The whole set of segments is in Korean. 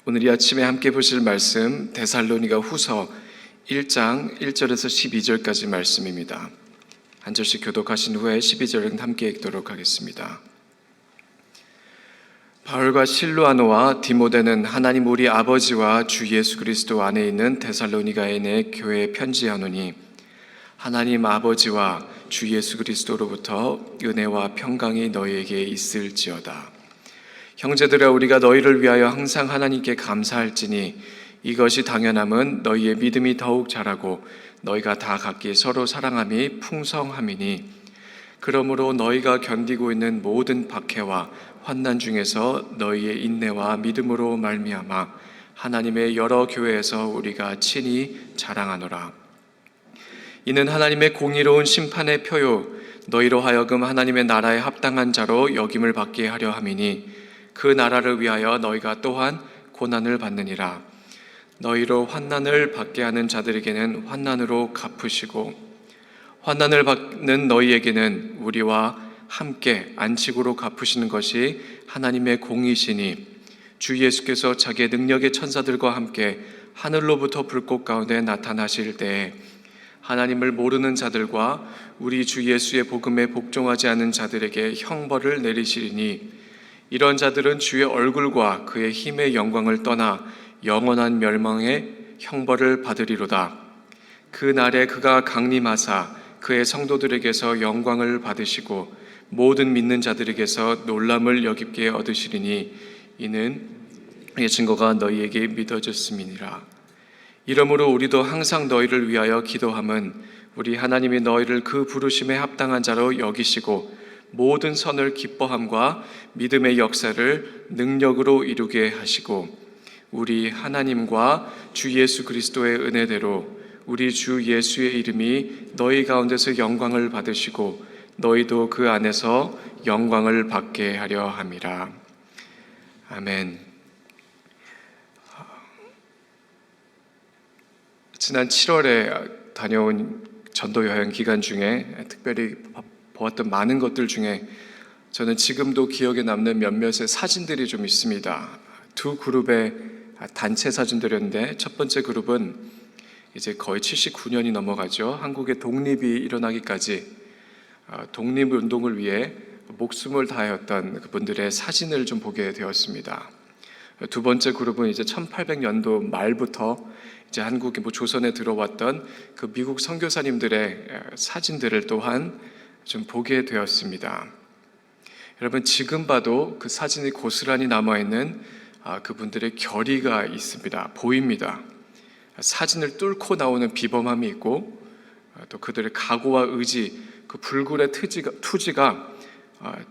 오늘 이 아침에 함께 보실 말씀 데살로니가 후서 1장 1절에서 12절까지 말씀입니다. 한 절씩 교독하신 후에 12절은 함께 읽도록 하겠습니다. 바울과 실루아노와 디모데는 하나님 우리 아버지와 주 예수 그리스도 안에 있는 데살로니가에 내 교회에 편지하노니, 하나님 아버지와 주 예수 그리스도로부터 은혜와 평강이 너희에게 있을지어다. 형제들아, 우리가 너희를 위하여 항상 하나님께 감사할지니 이것이 당연함은 너희의 믿음이 더욱 자라고 너희가 다 각기 서로 사랑함이 풍성함이니, 그러므로 너희가 견디고 있는 모든 박해와 환난 중에서 너희의 인내와 믿음으로 말미암아 하나님의 여러 교회에서 우리가 친히 자랑하노라. 이는 하나님의 공의로운 심판의 표요 너희로 하여금 하나님의 나라에 합당한 자로 여김을 받게 하려 함이니, 그 나라를 위하여 너희가 또한 고난을 받느니라. 너희로 환난을 받게 하는 자들에게는 환난으로 갚으시고, 환난을 받는 너희에게는 우리와 함께 안식으로 갚으시는 것이 하나님의 공이시니, 주 예수께서 자기의 능력의 천사들과 함께 하늘로부터 불꽃 가운데 나타나실 때에 하나님을 모르는 자들과 우리 주 예수의 복음에 복종하지 않은 자들에게 형벌을 내리시리니, 이런 자들은 주의 얼굴과 그의 힘의 영광을 떠나 영원한 멸망의 형벌을 받으리로다. 그 날에 그가 강림하사 그의 성도들에게서 영광을 받으시고 모든 믿는 자들에게서 놀람을 여깁게 얻으시리니, 이는 이 증거가 너희에게 믿어졌음이니라. 이러므로 우리도 항상 너희를 위하여 기도함은 우리 하나님이 너희를 그 부르심에 합당한 자로 여기시고 모든 선을 기뻐함과 믿음의 역사를 능력으로 이루게 하시고, 우리 하나님과 주 예수 그리스도의 은혜대로 우리 주 예수의 이름이 너희 가운데서 영광을 받으시고 너희도 그 안에서 영광을 받게 하려 함이라. 아멘. 지난 7월에 다녀온 전도 여행 기간 중에 특별히 보았던 많은 것들 중에 저는 지금도 기억에 남는 몇몇의 사진들이 좀 있습니다. 두 그룹의 단체 사진들이었는데, 첫 번째 그룹은 이제 거의 79년이 넘어가죠. 한국의 독립이 일어나기까지 독립운동을 위해 목숨을 다하였던 그분들의 사진을 좀 보게 되었습니다. 두 번째 그룹은 이제 1800년도 말부터 이제 한국의 조선에 들어왔던 그 미국 선교사님들의 사진들을 또한 좀 보게 되었습니다. 여러분, 지금 봐도 그 사진이 고스란히 남아있는 그분들의 결의가 있습니다. 보입니다. 사진을 뚫고 나오는 비범함이 있고, 또 그들의 각오와 의지, 그 불굴의 투지가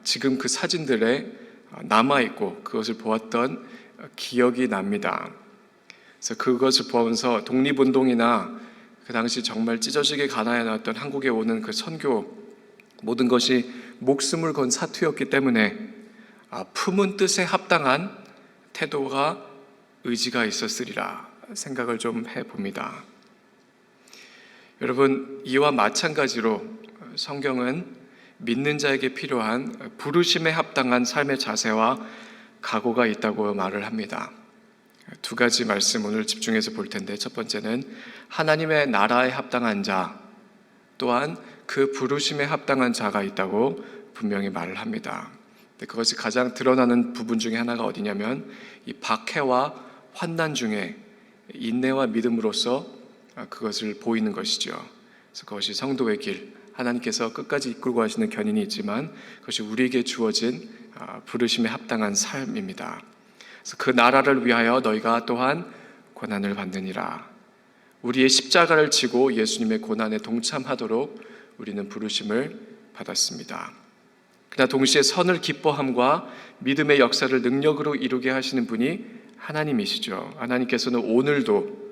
지금 그 사진들에 남아있고 그것을 보았던 기억이 납니다. 그래서 그것을 보면서 독립운동이나 그 당시 정말 찢어지게 가난해 나왔던 한국에 오는 그 선교, 모든 것이 목숨을 건 사투였기 때문에 품은 뜻에 합당한 태도가 의지가 있었으리라 생각을 좀 해봅니다. 여러분, 이와 마찬가지로 성경은 믿는 자에게 필요한 부르심에 합당한 삶의 자세와 각오가 있다고 말을 합니다. 두 가지 말씀 오늘 집중해서 볼 텐데, 첫 번째는 하나님의 나라에 합당한 자, 또한 그 부르심에 합당한 자가 있다고 분명히 말을 합니다. 그것이 가장 드러나는 부분 중에 하나가 어디냐면, 이 박해와 환난 중에 인내와 믿음으로써 그것을 보이는 것이죠. 그래서 그것이 성도의 길, 하나님께서 끝까지 이끌고 가시는 견인이 있지만 그것이 우리에게 주어진 부르심에 합당한 삶입니다. 그래서 그 나라를 위하여 너희가 또한 고난을 받느니라. 우리의 십자가를 지고 예수님의 고난에 동참하도록 우리는 부르심을 받았습니다. 그러나 동시에 선을 기뻐함과 믿음의 역사를 능력으로 이루게 하시는 분이 하나님이시죠. 하나님께서는 오늘도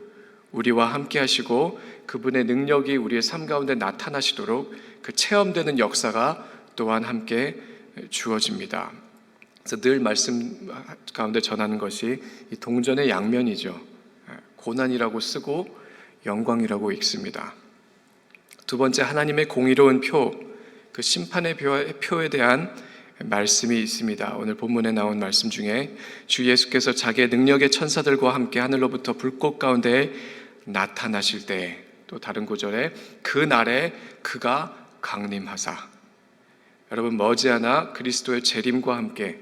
우리와 함께 하시고 그분의 능력이 우리의 삶 가운데 나타나시도록 그 체험되는 역사가 또한 함께 주어집니다. 그래서 늘 말씀 가운데 전하는 것이 이 동전의 양면이죠. 고난이라고 쓰고 영광이라고 읽습니다. 두 번째, 하나님의 공의로운 표, 그 심판의 표에 대한 말씀이 있습니다. 오늘 본문에 나온 말씀 중에 주 예수께서 자기의 능력의 천사들과 함께 하늘로부터 불꽃 가운데 나타나실 때, 또 다른 구절에 그 날에 그가 강림하사, 여러분 머지않아 그리스도의 재림과 함께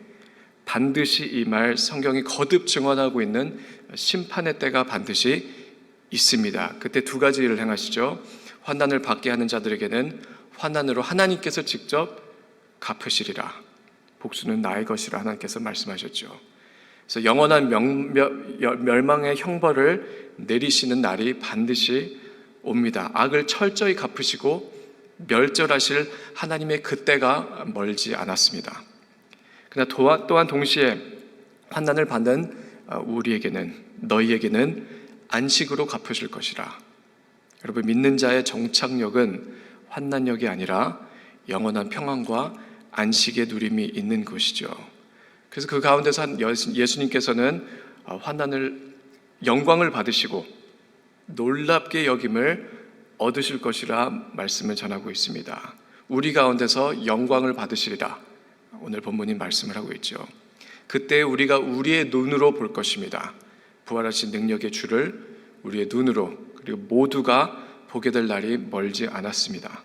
반드시 임할 성경이 거듭 증언하고 있는 심판의 때가 반드시 있습니다. 그때 두 가지 일을 행하시죠. 환난을 받게 하는 자들에게는 환난으로 하나님께서 직접 갚으시리라. 복수는 나의 것이라 하나님께서 말씀하셨죠. 그래서 영원한 멸망의 형벌을 내리시는 날이 반드시 옵니다. 악을 철저히 갚으시고 멸절하실 하나님의 그때가 멀지 않았습니다. 그러나 또한 동시에 환난을 받는 너희에게는 안식으로 갚으실 것이라. 여러분, 믿는 자의 정착력은 환난력이 아니라 영원한 평안과 안식의 누림이 있는 것이죠. 그래서 그 가운데서 예수님께서는 영광을 받으시고 놀랍게 여김을 얻으실 것이라 말씀을 전하고 있습니다. 우리 가운데서 영광을 받으시리라. 오늘 본문이 말씀을 하고 있죠. 그때 우리가 우리의 눈으로 볼 것입니다. 부활하신 능력의 주를 우리의 눈으로, 그리고 모두가 보게 될 날이 멀지 않았습니다.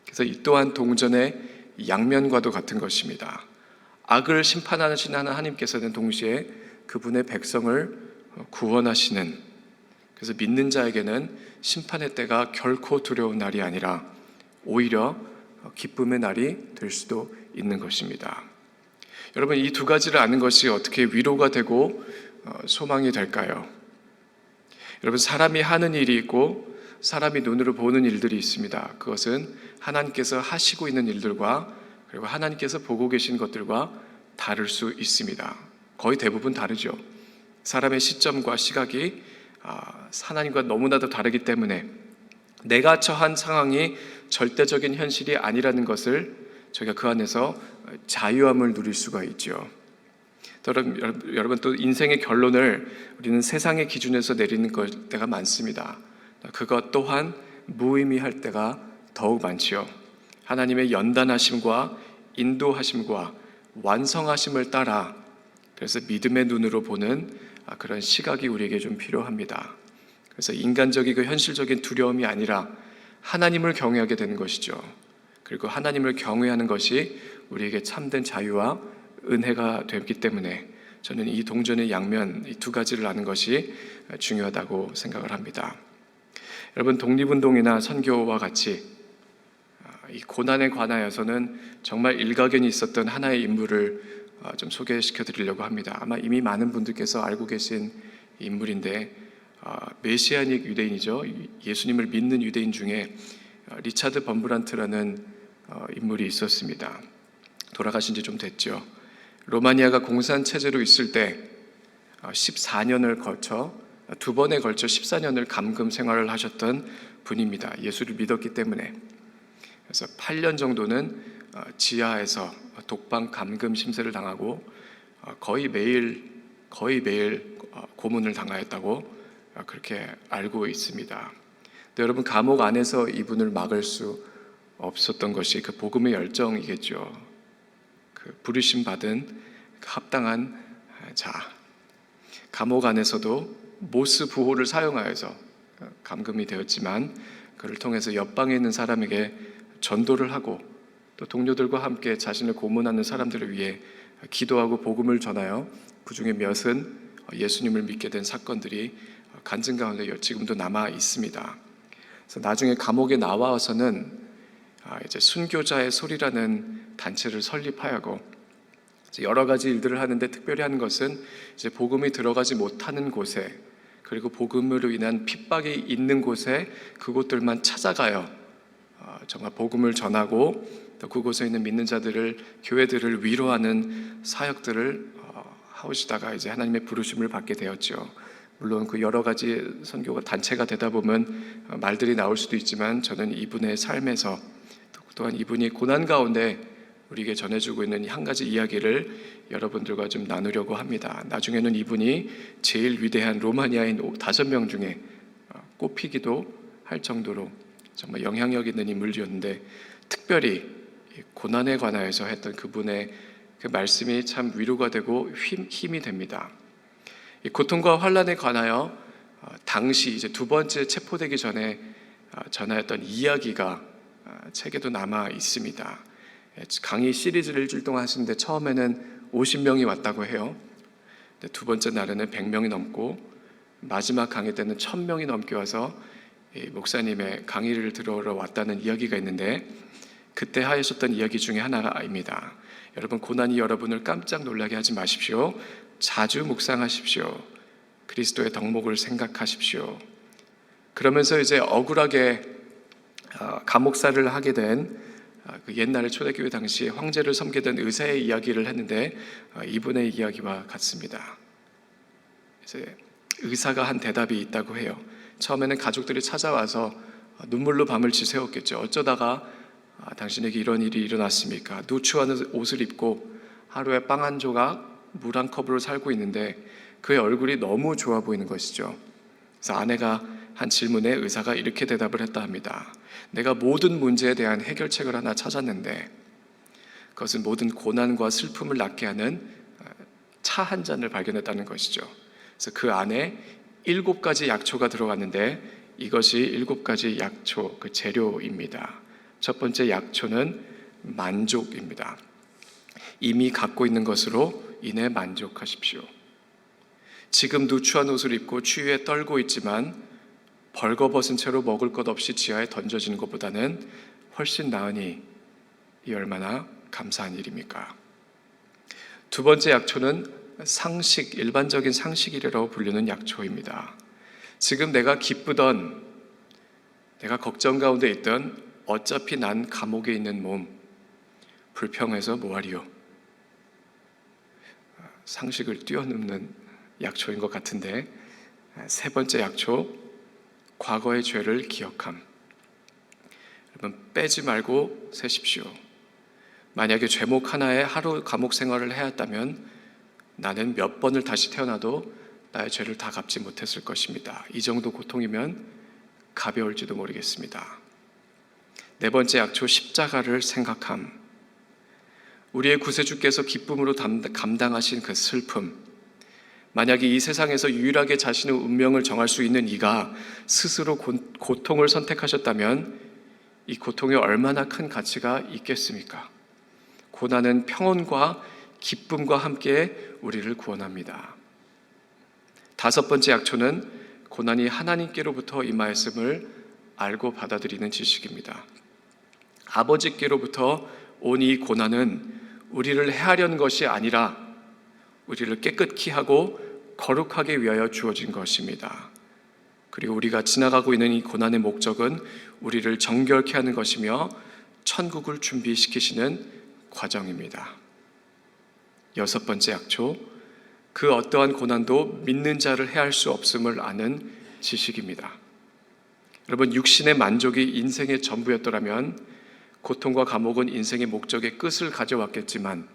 그래서 이 또한 동전의 양면과도 같은 것입니다. 악을 심판하시는 하나님께서는 동시에 그분의 백성을 구원하시는, 그래서 믿는 자에게는 심판의 때가 결코 두려운 날이 아니라 오히려 기쁨의 날이 될 수도 있는 것입니다. 여러분, 이 두 가지를 아는 것이 어떻게 위로가 되고 소망이 될까요? 여러분, 사람이 하는 일이 있고 사람이 눈으로 보는 일들이 있습니다. 그것은 하나님께서 하시고 있는 일들과, 그리고 하나님께서 보고 계신 것들과 다를 수 있습니다. 거의 대부분 다르죠. 사람의 시점과 시각이 하나님과 너무나도 다르기 때문에 내가 처한 상황이 절대적인 현실이 아니라는 것을 저희가 그 안에서 자유함을 누릴 수가 있죠. 여러분, 또 인생의 결론을 우리는 세상의 기준에서 내리는 때가 많습니다. 그것 또한 무의미할 때가 더욱 많지요. 하나님의 연단하심과 인도하심과 완성하심을 따라, 그래서 믿음의 눈으로 보는 그런 시각이 우리에게 좀 필요합니다. 그래서 인간적이고 현실적인 두려움이 아니라 하나님을 경외하게 되는 것이죠. 그리고 하나님을 경외하는 것이 우리에게 참된 자유와 은혜가 되기 때문에 저는 이 동전의 양면, 이 두 가지를 아는 것이 중요하다고 생각을 합니다. 여러분, 독립운동이나 선교와 같이 이 고난에 관하여서는 정말 일가견이 있었던 하나의 인물을 좀 소개시켜 드리려고 합니다. 아마 이미 많은 분들께서 알고 계신 인물인데, 메시아닉 유대인이죠. 예수님을 믿는 유대인 중에 리차드 범브란트라는 인물이 있었습니다. 돌아가신 지 좀 됐죠. 로마니아가 공산 체제로 있을 때 14년을 거쳐 두 번에 걸쳐 14년을 감금 생활을 하셨던 분입니다. 예수를 믿었기 때문에. 그래서 8년 정도는 지하에서 독방 감금 심세를 당하고 거의 매일 고문을 당하였다고 그렇게 알고 있습니다. 근데 여러분, 감옥 안에서 이분을 막을 수 없었던 것이 그 복음의 열정이겠죠. 그 부르심 받은 그 합당한 자, 감옥 안에서도 모스 부호를 사용하여서 감금이 되었지만 그를 통해서 옆방에 있는 사람에게 전도를 하고, 또 동료들과 함께 자신을 고문하는 사람들을 위해 기도하고 복음을 전하여 그 중에 몇은 예수님을 믿게 된 사건들이 간증 가운데 지금도 남아 있습니다. 그래서 나중에 감옥에 나와서는 이제 순교자의 소리라는 단체를 설립하고 여러 가지 일들을 하는데, 특별히 하는 것은 이제 복음이 들어가지 못하는 곳에, 그리고 복음으로 인한 핍박이 있는 곳에 그곳들만 찾아가요. 정말 복음을 전하고 또 그곳에 있는 믿는 자들을, 교회들을 위로하는 사역들을 하시다가 이제 하나님의 부르심을 받게 되었죠. 물론 그 여러 가지 선교가 단체가 되다 보면 말들이 나올 수도 있지만, 저는 이분의 삶에서, 또한 이분이 고난 가운데 우리에게 전해주고 있는 한 가지 이야기를 여러분들과 좀 나누려고 합니다. 나중에는 이분이 제일 위대한 로마니아인 5명 중에 꼽히기도 할 정도로 정말 영향력 있는 인물이었는데, 특별히 고난에 관하여서 했던 그분의 그 말씀이 참 위로가 되고 힘이 됩니다. 이 고통과 환난에 관하여 당시 이제 두 번째 체포되기 전에 전하였던 이야기가 책에도 남아 있습니다. 강의 시리즈를 일주일 동안 하시는데 처음에는 50명이 왔다고 해요. 두 번째 날에는 100명이 넘고 마지막 강의 때는 1000명이 넘게 와서 목사님의 강의를 들으러 왔다는 이야기가 있는데, 그때 하셨던 이야기 중에 하나입니다. 여러분, 고난이 여러분을 깜짝 놀라게 하지 마십시오. 자주 묵상하십시오. 그리스도의 덕목을 생각하십시오. 그러면서 이제 억울하게 감옥살이를 하게 된 그 옛날에 초대교회 당시에 황제를 섬기던 의사의 이야기를 했는데, 이분의 이야기와 같습니다. 이제 의사가 한 대답이 있다고 해요. 처음에는 가족들이 찾아와서 눈물로 밤을 지새웠겠죠. 어쩌다가 당신에게 이런 일이 일어났습니까? 누추한 옷을 입고 하루에 빵 한 조각, 물 한 컵으로 살고 있는데 그의 얼굴이 너무 좋아 보이는 것이죠. 그래서 아내가 한 질문에 의사가 이렇게 대답을 했다 합니다. 내가 모든 문제에 대한 해결책을 하나 찾았는데 그것은 모든 고난과 슬픔을 낫게 하는 차 한 잔을 발견했다는 것이죠. 그래서 그 안에 7가지 약초가 들어갔는데 이것이 7가지 약초, 그 재료입니다. 첫 번째 약초는 만족입니다. 이미 갖고 있는 것으로 인해 만족하십시오. 지금 누추한 옷을 입고 추위에 떨고 있지만 벌거벗은 채로 먹을 것 없이 지하에 던져지는 것보다는 훨씬 나으니 이 얼마나 감사한 일입니까? 두 번째 약초는 상식, 일반적인 상식이라고 불리는 약초입니다. 지금 내가 기쁘던, 내가 걱정 가운데 있던 어차피 난 감옥에 있는 몸, 불평해서 뭐하리요? 상식을 뛰어넘는 약초인 것 같은데, 세 번째 약초, 과거의 죄를 기억함. 여러분, 빼지 말고 세십시오. 만약에 죄목 하나에 하루 감옥 생활을 해왔다면 나는 몇 번을 다시 태어나도 나의 죄를 다 갚지 못했을 것입니다. 이 정도 고통이면 가벼울지도 모르겠습니다. 네 번째 약초, 십자가를 생각함. 우리의 구세주께서 기쁨으로 감당하신 그 슬픔, 만약에 이 세상에서 유일하게 자신의 운명을 정할 수 있는 이가 스스로 고통을 선택하셨다면 이 고통에 얼마나 큰 가치가 있겠습니까? 고난은 평온과 기쁨과 함께 우리를 구원합니다. 다섯 번째 약초는 고난이 하나님께로부터 임하였음을 알고 받아들이는 지식입니다. 아버지께로부터 온 이 고난은 우리를 해하려는 것이 아니라 우리를 깨끗히 하고 거룩하게 위하여 주어진 것입니다. 그리고 우리가 지나가고 있는 이 고난의 목적은 우리를 정결케 하는 것이며 천국을 준비시키시는 과정입니다. 여섯 번째 약초, 그 어떠한 고난도 믿는 자를 해할 수 없음을 아는 지식입니다. 여러분, 육신의 만족이 인생의 전부였더라면 고통과 감옥은 인생의 목적의 끝을 가져왔겠지만,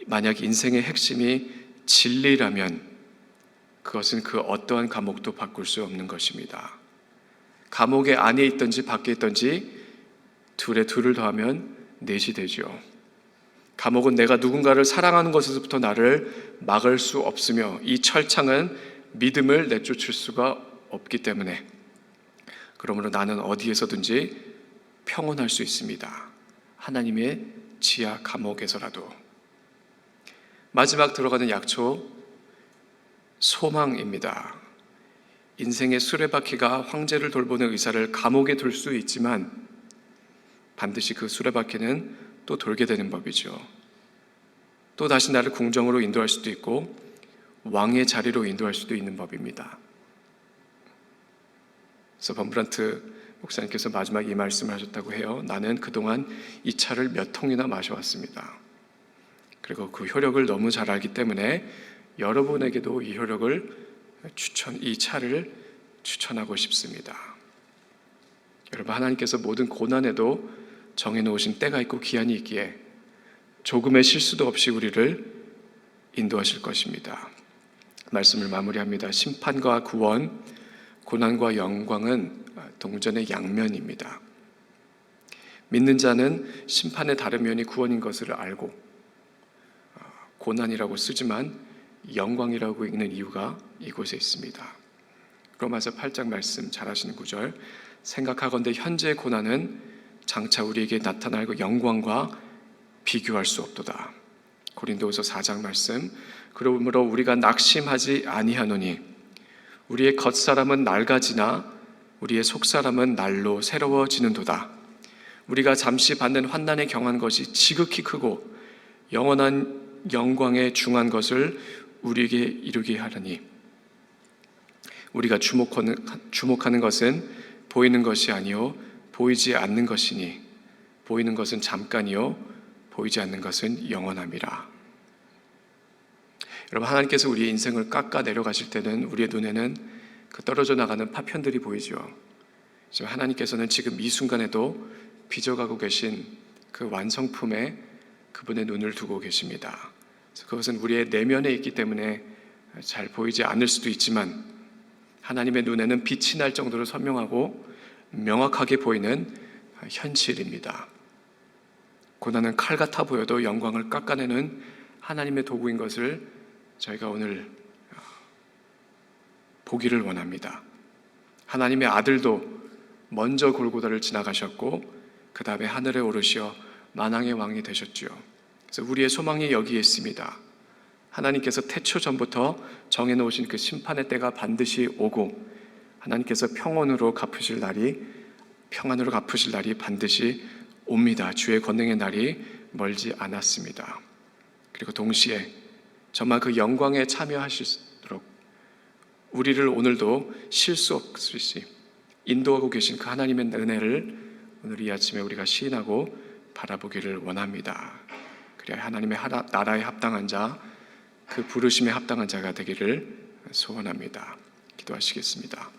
만약 인생의 핵심이 진리라면 그것은 그 어떠한 감옥도 바꿀 수 없는 것입니다. 감옥의 안에 있든지 밖에 있든지 둘에 둘을 더하면 넷이 되죠. 감옥은 내가 누군가를 사랑하는 것에서부터 나를 막을 수 없으며 이 철창은 믿음을 내쫓을 수가 없기 때문에, 그러므로 나는 어디에서든지 평온할 수 있습니다. 하나님의 지하 감옥에서라도. 마지막 들어가는 약초, 소망입니다. 인생의 수레바퀴가 황제를 돌보는 의사를 감옥에 둘 수 있지만 반드시 그 수레바퀴는 또 돌게 되는 법이죠. 또 다시 나를 궁정으로 인도할 수도 있고 왕의 자리로 인도할 수도 있는 법입니다. 그래서 범브란트 목사님께서 마지막 이 말씀을 하셨다고 해요. 나는 그동안 이 차를 몇 통이나 마셔왔습니다. 그리고 그 효력을 너무 잘 알기 때문에 여러분에게도 이 효력을 이 차를 추천하고 싶습니다. 여러분, 하나님께서 모든 고난에도 정해놓으신 때가 있고 기한이 있기에 조금의 실수도 없이 우리를 인도하실 것입니다. 말씀을 마무리합니다. 심판과 구원, 고난과 영광은 동전의 양면입니다. 믿는 자는 심판의 다른 면이 구원인 것을 알고 고난이라고 쓰지만 영광이라고 읽는 이유가 이곳에 있습니다. 로마서 8장 말씀 잘 아시는 구절, 생각하건대 현재의 고난은 장차 우리에게 나타날 그 영광과 비교할 수 없도다. 고린도후서 4장 말씀, 그러므로 우리가 낙심하지 아니하노니 우리의 겉사람은 낡아지나 우리의 속사람은 날로 새로워지는도다. 우리가 잠시 받는 환난에 경한 것이 지극히 크고 영원한 영광에 중한 것을 우리에게 이루게 하려니 우리가 주목하는 것은 보이는 것이 아니요 보이지 않는 것이니 보이는 것은 잠깐이요 보이지 않는 것은 영원함이라. 여러분, 하나님께서 우리의 인생을 깎아 내려가실 때는 우리의 눈에는 그 떨어져 나가는 파편들이 보이죠. 하지만 하나님께서는 지금 이 순간에도 빚어가고 계신 그 완성품에 그분의 눈을 두고 계십니다. 그것은 우리의 내면에 있기 때문에 잘 보이지 않을 수도 있지만 하나님의 눈에는 빛이 날 정도로 선명하고 명확하게 보이는 현실입니다. 고난은 칼 같아 보여도 영광을 깎아내는 하나님의 도구인 것을 저희가 오늘 보기를 원합니다. 하나님의 아들도 먼저 골고다를 지나가셨고 그 다음에 하늘에 오르시어 만왕의 왕이 되셨죠. 그래서 우리의 소망이 여기에 있습니다. 하나님께서 태초 전부터 정해놓으신 그 심판의 때가 반드시 오고 하나님께서 평안으로 갚으실 날이 반드시 옵니다. 주의 권능의 날이 멀지 않았습니다. 그리고 동시에 정말 그 영광에 참여하실수록 우리를 오늘도 실수 없이 인도하고 계신 그 하나님의 은혜를 오늘 이 아침에 우리가 시인하고 바라보기를 원합니다. 그래야 하나님의 나라에 합당한 자, 그 부르심에 합당한 자가 되기를 소원합니다. 기도하시겠습니다.